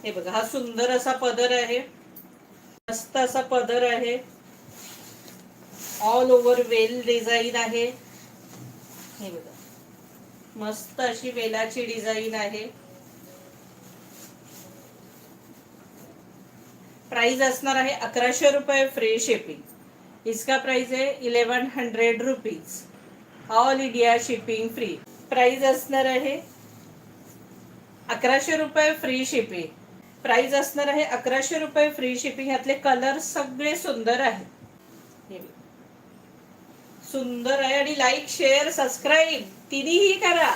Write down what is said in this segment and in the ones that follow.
हे बघा, हा सुंदर असा पदर आहे, मस्त असा पदर आहे, ऑल ओव्हर वेल डिझाईन आहे. हे बघा, मस्त अशी वेलाची डिझाईन आहे. प्राइस असणार आहे 1100 रुपये फ्री शिपिंग. इसका प्राइस है 1100 rupees. All India shipping free. Price असणार आहे 1100 रुपये फ्री शिपिंग. प्राइस असणार आहे 1100 रुपये फ्री शिपिंग. यातले कलर सगळे सुंदर आहेत. सुंदर आहे आणि लाईक शेअर सबस्क्राईब तिन्हीही करा.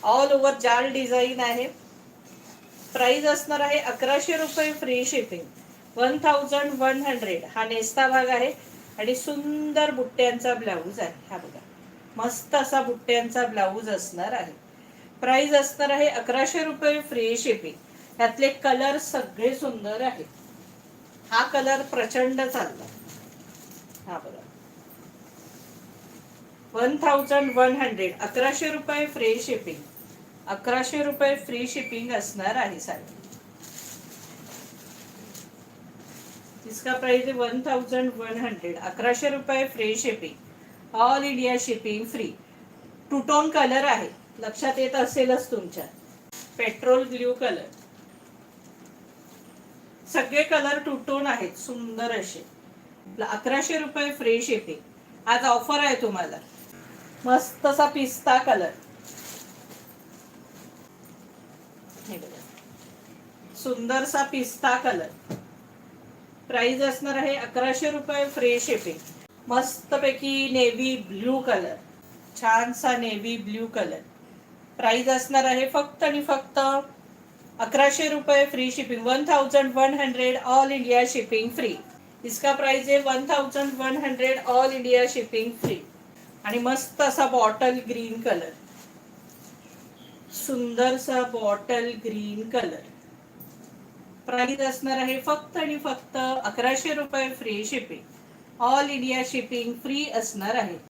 ऑल ओव्हर जाल डिझाईन आहे. प्राइस असणार आहे 1100 रुपये फ्री शिपिंग. 1100. हा नेस्ता भाग आहे आणि सुंदर बुट्ट्यांचा ब्लाऊज आहे. हा बघा, मस्त असा बुट्ट्यांचा ब्लाऊज असणार आहे. प्राइस असणार आहे 1100 रुपये फ्री शिपिंग. यातले कलर सगळे सुंदर आहेत. हा कलर प्रचंड चालला. हा बघा, 1100. 1100 रुपये फ्री शिपिंग. 1100 रुपये फ्री शिपिंग असणार आहे साडी. इसका प्राइस है 1100. 1100 रुपये free shipping. All India shipping free. Two tone colour आहे, लक्षात येत असेलच तुमच्या. Petrol blue colour. सगळे कलर टू टोन आहेत, सुंदर असे. 1100 रुपये फ्री शिपिंग. आज ऑफर आहे तुम्हाला. मस्त असा पिस्ता कलर. सुंदरसा पिस्ता कलर. प्राइस असणार आहे 1100 रुपये फ्री शिपिंग. मस्तपैकी नेव्ही ब्ल्यू कलर, छानसा नेव्ही ब्ल्यू कलर. प्राइस असणार आहे फक्त आणि फक्त 1100 रुपये free shipping. 1100. All India shipping free. इसका प्राइस है 1100. All India shipping free. आणि मस्त असा बॉटल ग्रीन कलर, सुंदरसा बॉटल ग्रीन कलर. प्राइस असणार आहे फक्त आणि फक्त 1100 रुपये free shipping. All India shipping free असणार आहे.